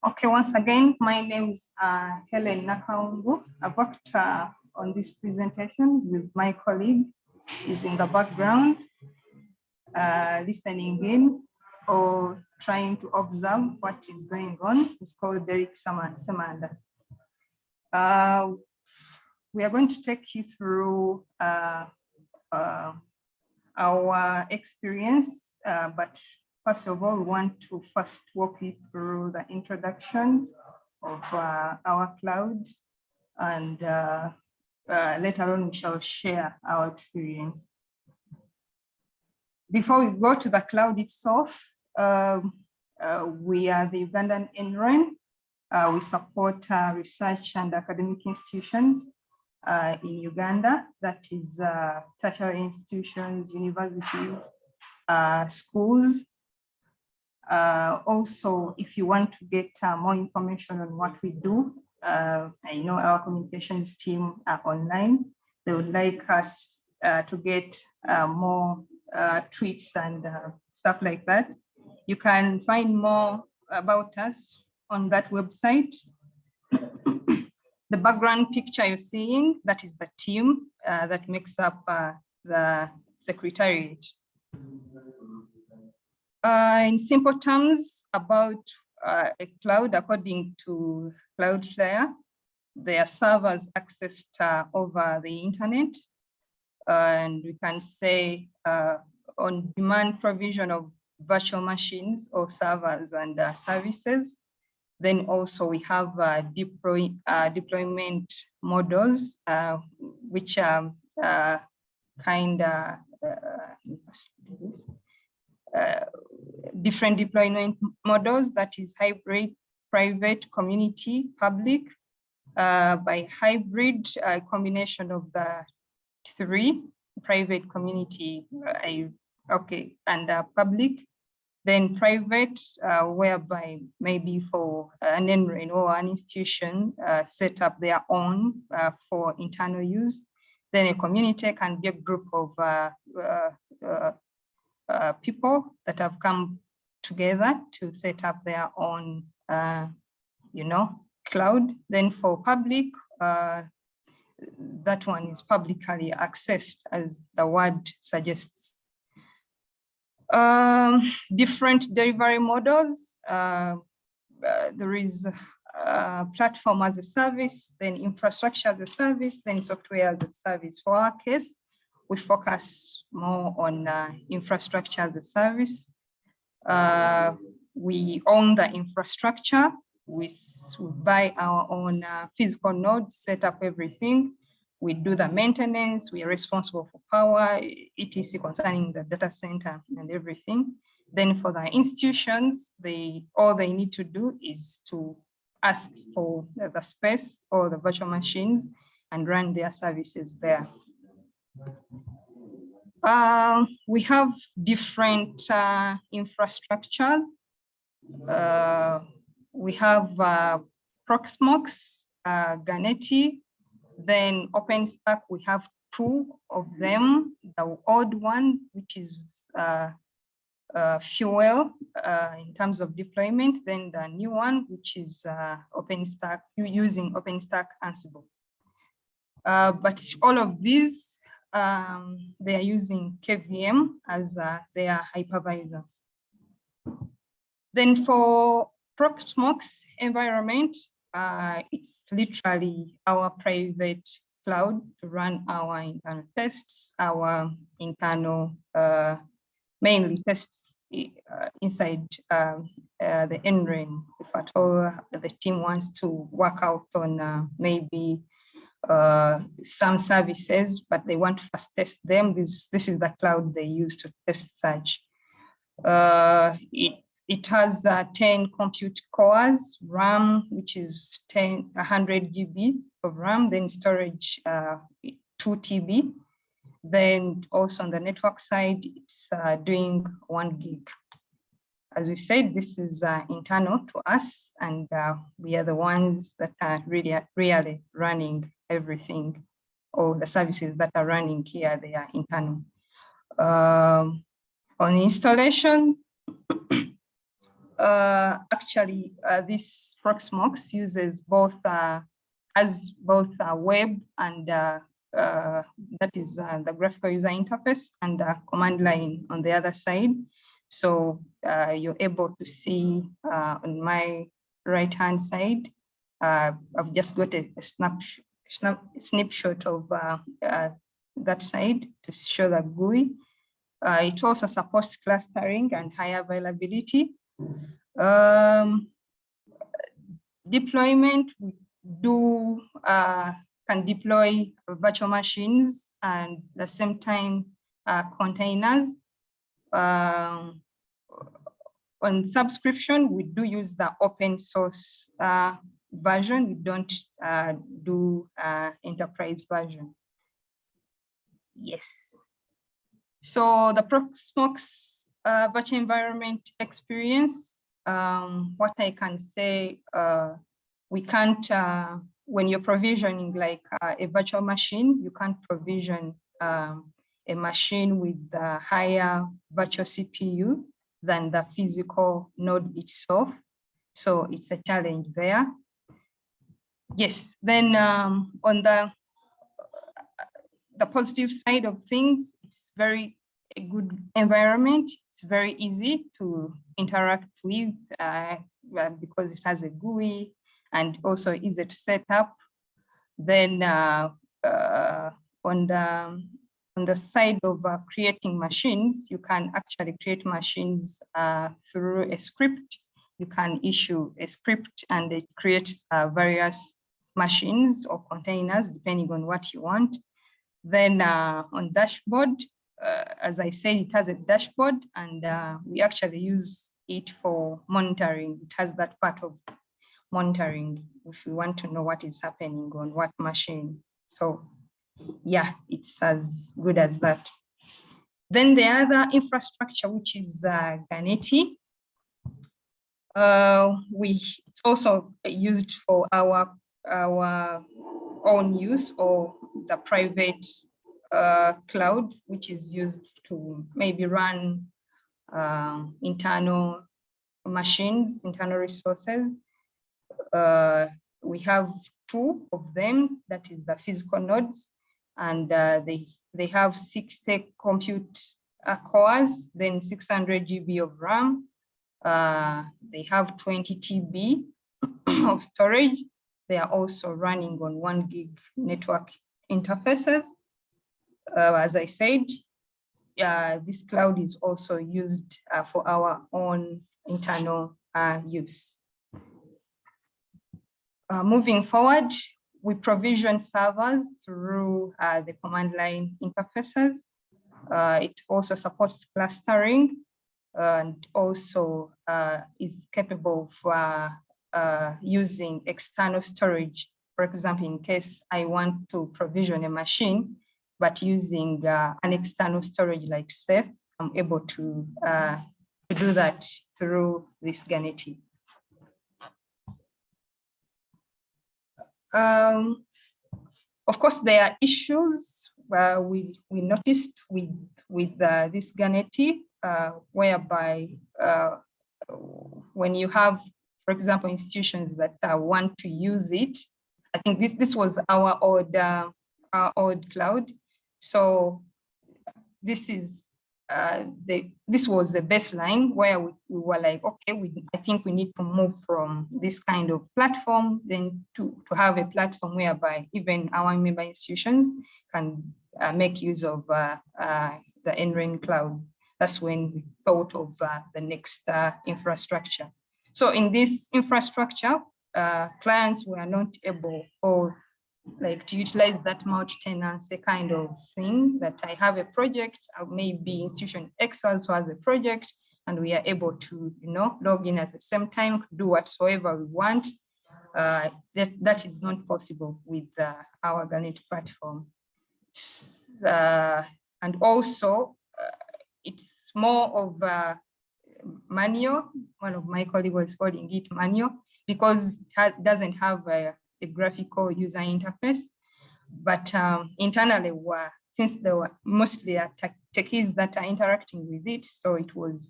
Okay, once again, my name is Hellen Makawungu. I've worked on this presentation with my colleague. He's in the background, listening in or trying to observe what is going on. It's called Derek Samanda. We are going to take you through our experience, but first of all, we want to first walk you through the introductions of our cloud, and later on we shall share our experience. Before we go to the cloud itself, we are the Ugandan NREN. We support research and academic institutions in Uganda, that is tertiary institutions, universities, schools. Also, if you want to get more information on what we do, I know our communications team are online. They would like us to get more tweets and stuff like that. You can find more about us on that website. The background picture you're seeing, that is the team that makes up the secretariat. In simple terms, about a cloud, according to Cloudflare, there are servers accessed over the internet, and we can say on-demand provision of virtual machines or servers and services. Then also we have deployment models, which are different deployment models, that is hybrid, private, community, public. By hybrid, a combination of the three: private, community, and public. Then private, whereby maybe for an NREN or an institution set up their own for internal use. Then a community can be a group of people that have come together to set up their own, cloud. Then for public, that one is publicly accessed, as the word suggests. Different delivery models. There is platform as a service, then infrastructure as a service, then software as a service. For our case, we focus more on infrastructure as a service. We own the infrastructure. We buy our own physical nodes, set up everything. We do the maintenance. We are responsible for power, etc., concerning the data center and everything. Then for the institutions, all they need to do is to ask for the space or the virtual machines and run their services there. We have different infrastructure. We have Proxmox, Ganeti, then Openstack. We have two of them. The old one, which is Fuel in terms of deployment, then the new one, which is Openstack, using Openstack Ansible. But all of these, they are using KVM as their hypervisor. Then for Proxmox environment, it's literally our private cloud to run our internal tests, our internal mainly tests inside the NREN. If at all the team wants to work out on maybe some services, but they want to first test them, this is the cloud they use to test such. It has 10 compute cores, RAM, which is 100 GB of RAM, then storage 2 TB. Then also on the network side, it's doing 1 gig. As we said, this is internal to us, and we are the ones that are really running everything. All the services that are running here, they are internal. On installation, Actually, this Proxmox uses both both web and that is the graphical user interface and command line on the other side. So you're able to see on my right-hand side, I've just got a snapshot of that side to show the GUI. It also supports clustering and high availability. Deployment, we do can deploy virtual machines and at the same time containers. On subscription, we do use the open source version. We don't do enterprise version. Yes. So the Proxmox virtual environment experience, what I can say, we can't, when you're provisioning like a virtual machine, you can't provision a machine with a higher virtual CPU than the physical node itself. So it's a challenge there. Yes, then on the positive side of things, it's a good environment. It's very easy to interact with because it has a GUI and also easy to set up. Then on the side of creating machines, you can actually create machines through a script. You can issue a script and it creates various machines or containers depending on what you want. Then on dashboard, as I said, it has a dashboard and we actually use it for monitoring. It has that part of monitoring if we want to know what is happening on what machine. So yeah, it's as good as that. Then the other infrastructure, which is Ganeti, it's also used for our own use or the private cloud, which is used to maybe run internal machines, internal resources. We have two of them, that is the physical nodes, and they have 60 compute cores, then 600 GB of RAM. They have 20 TB of storage. They are also running on 1 gig network interfaces. As I said, this cloud is also used for our own internal use. Moving forward, we provision servers through the command line interfaces. It also supports clustering and also is capable of using external storage. For example, in case I want to provision a machine, but using an external storage like Ceph, I'm able to do that through this Ganeti. Of course, there are issues we noticed with this Ganeti, whereby when you have, for example, institutions that want to use it, I think this was our old cloud. So this is this was the baseline where we were like, okay, I think we need to move from this kind of platform then to have a platform whereby even our member institutions can make use of the RENU cloud. That's when we thought of the next infrastructure. So in this infrastructure, clients were not able or like to utilize that multi-tenancy kind of thing, that I have a project, maybe institution X also has a project, and we are able to, log in at the same time, do whatsoever we want. That is not possible with our Ganeti platform. And also, it's more of a manual. One of my colleagues was calling it manual because it doesn't have a graphical user interface, but internally, since there were mostly techies that are interacting with it, so it was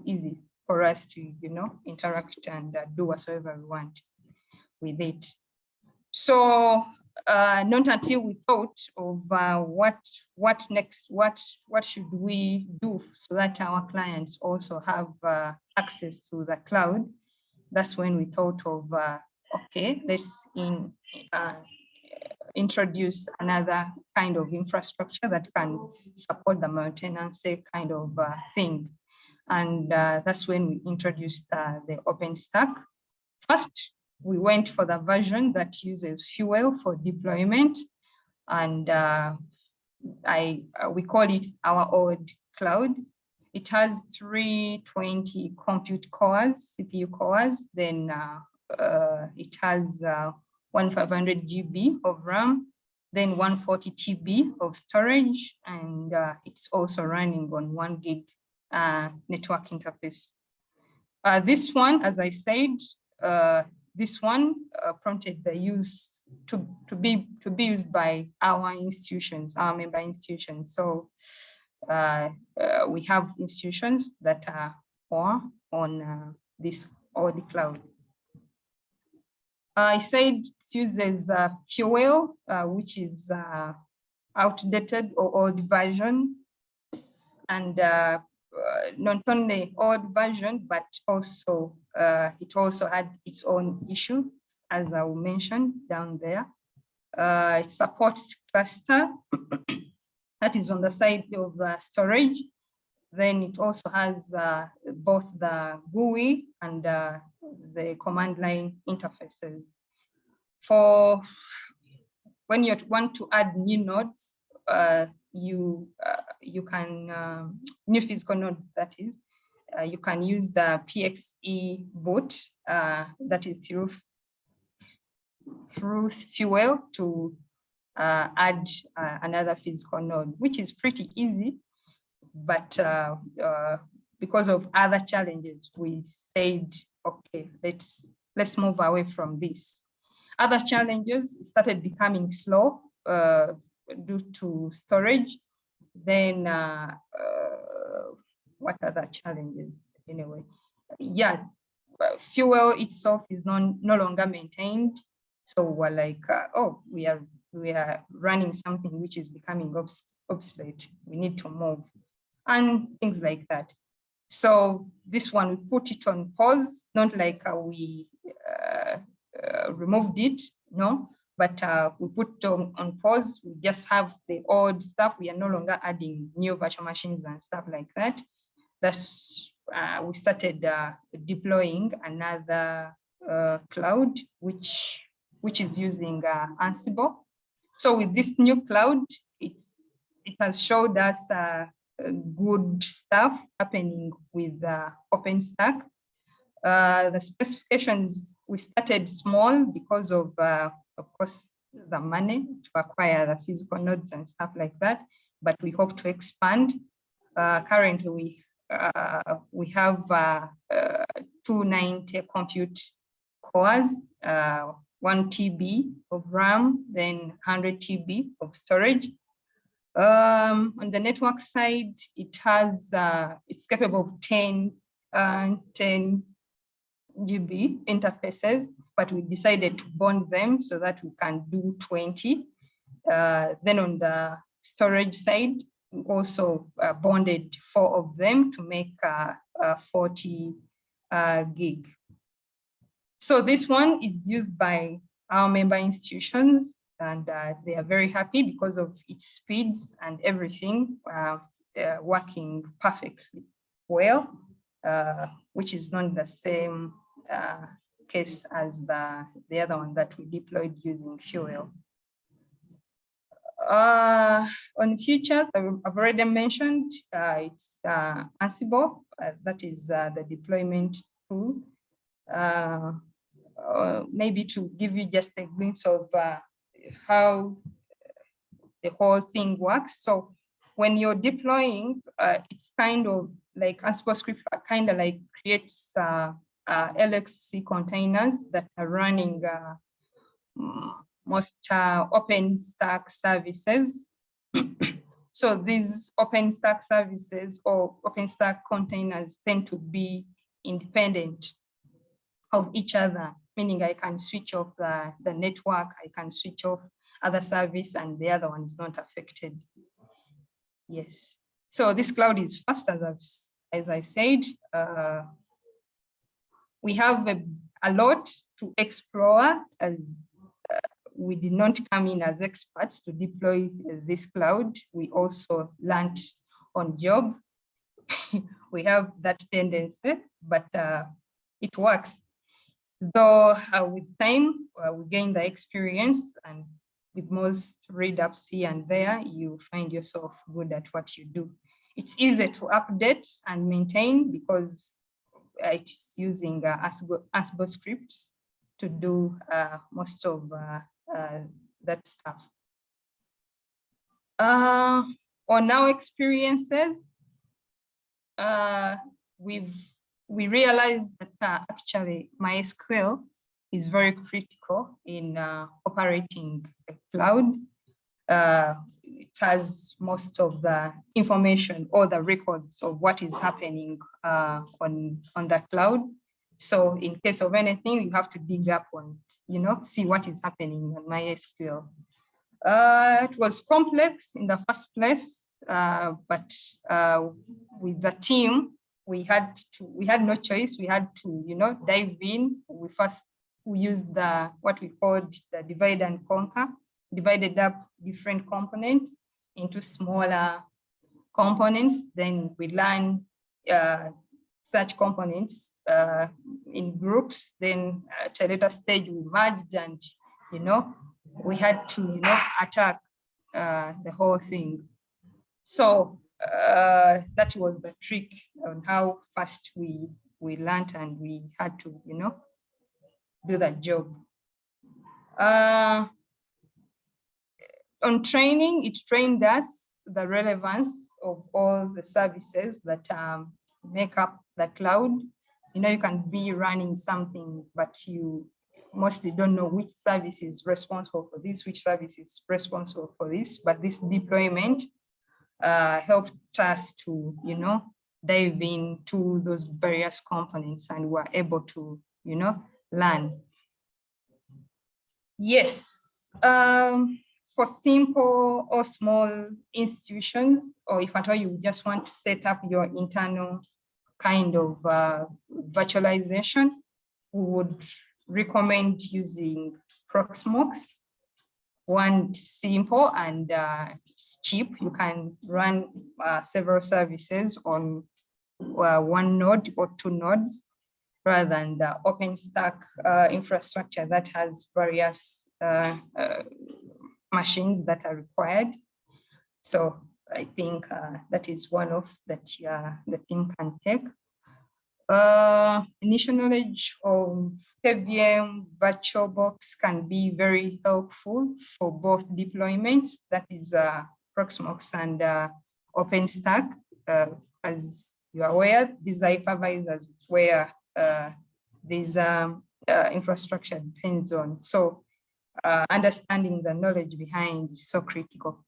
easy for us to, interact and do whatsoever we want with it. So not until we thought of what next, what should we do so that our clients also have access to the cloud. That's when we thought of, okay, let's introduce another kind of infrastructure that can support the multi-tenancy kind of thing. And that's when we introduced the Openstack. First, we went for the version that uses Fuel for deployment, and we call it our old cloud. It has 320 compute cores, CPU cores. Then it has 1500 GB of RAM, then 140 TB of storage, and it's also running on 1 gig network interface. This one, as I said, this one prompted the use to be used by our institutions, our member institutions. So we have institutions that are on this old cloud. I said it uses Fuel, which is outdated or old version, and not only old version, but also it also had its own issues, as I will mention down there. It supports cluster that is on the side of storage. Then it also has both the GUI and the command line interfaces. For when you want to add new nodes, you can new physical nodes, that is, you can use the PXE boot that is through Fuel to add another physical node, which is pretty easy. But because of other challenges, we said, okay, let's move away from this. Other challenges started becoming slow due to storage. Then what other challenges anyway? Yeah, Fuel itself is no longer maintained. So we're like, oh, we are running something which is becoming obsolete. We need to move, and things like that. So this one, we put it on pause, not like we removed it, no, but we put it on pause. We just have the old stuff. We are no longer adding new virtual machines and stuff like that. That's we started deploying another cloud, which is using Ansible. So with this new cloud, it has showed us good stuff happening with Openstack. The specifications, we started small because of course, the money to acquire the physical nodes and stuff like that, but we hope to expand. Currently, we have 290 compute cores, 1 TB of RAM, then 100 TB of storage. On the network side, it has it's capable of 10 GB interfaces, but we decided to bond them so that we can do 20. Then on the storage side, we also bonded 4 of them to make 40 gig. So this one is used by our member institutions, and they are very happy because of its speeds and everything working perfectly well, which is not the same case as the other one that we deployed using Fuel. On features, I've already mentioned, it's Ansible, that is the deployment tool. Maybe to give you just a glimpse of how the whole thing works. So when you're deploying, it's kind of like Ansible script kind of like creates LXC containers that are running most Openstack services. So these Openstack services or Openstack containers tend to be independent of each other, meaning I can switch off the network, I can switch off other service and the other one is not affected. Yes. So this cloud is fast, as I said. We have a lot to explore, as we did not come in as experts to deploy this cloud. We also learned on job. We have that tendency, but it works. Though with time, we gain the experience, and with most read-ups here and there, you find yourself good at what you do. It's easy to update and maintain because it's using Ansible scripts to do most of that stuff. On our experiences, we realized that actually MySQL is very critical in operating a cloud. It has most of the information or the records of what is happening on the cloud. So in case of anything, you have to dig up on, see what is happening on MySQL. It was complex in the first place, but with the team, we had no choice. We had to, dive in. We used what we called the divide and conquer, divided up different components into smaller components. Then we learn such components in groups. Then at a later stage, we merged and, we had to, attack the whole thing. So that was the trick on how fast we learned, and we had to, do that job. On training, it trained us the relevance of all the services that make up the cloud. You can be running something, but you mostly don't know which service is responsible for this, which service is responsible for this. But this deployment helped us to, dive into those various components, and were able to, learn. Yes, for simple or small institutions, or if at all you just want to set up your internal kind of virtualization, we would recommend using Proxmox. One, simple and it's cheap. You can run several services on one node or two nodes, rather than the Openstack infrastructure that has various machines that are required. So I think that is one of that the team can take. Initial knowledge of KVM VirtualBox can be very helpful for both deployments, that is Proxmox and Openstack. As you are aware, these are hypervisors where this infrastructure depends on. So understanding the knowledge behind is so critical.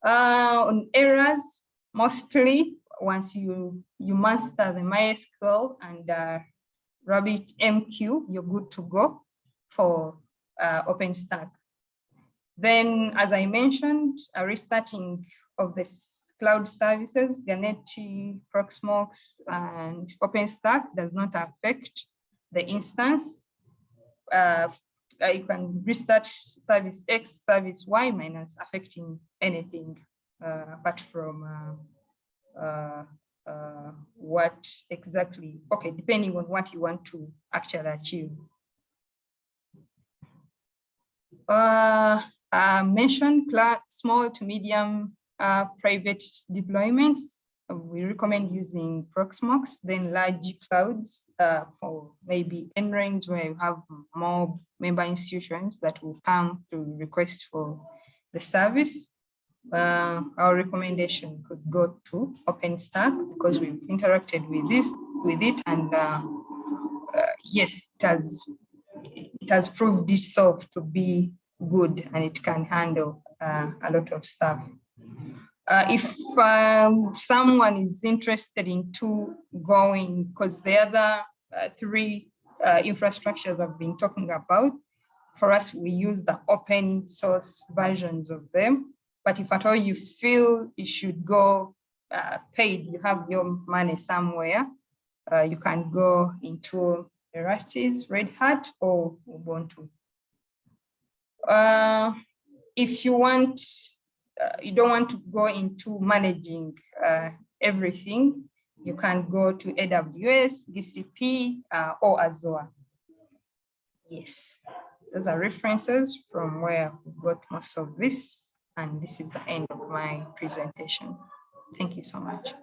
On errors, mostly once you master the MySQL and RabbitMQ, you're good to go for Openstack. Then, as I mentioned, a restarting of this cloud services, Ganeti, Proxmox, and Openstack does not affect the instance. You can restart service X, service Y minus affecting anything apart from what exactly, okay, depending on what you want to actually achieve. I mentioned small to medium private deployments. We recommend using Proxmox, then large clouds for maybe NRENs where you have more member institutions that will come to request for the service. Our recommendation could go to Openstack because we've interacted with it, and yes, it has proved itself to be good, and it can handle a lot of stuff. If someone is interested into going, because the other three infrastructures I've been talking about, for us, we use the open source versions of them. But if at all you feel you should go paid, you have your money somewhere, you can go into Eratis, Red Hat, or Ubuntu. If you want, you don't want to go into managing everything, you can go to AWS, GCP, or Azure. Yes, those are references from where we got most of this, and this is the end of my presentation. Thank you so much.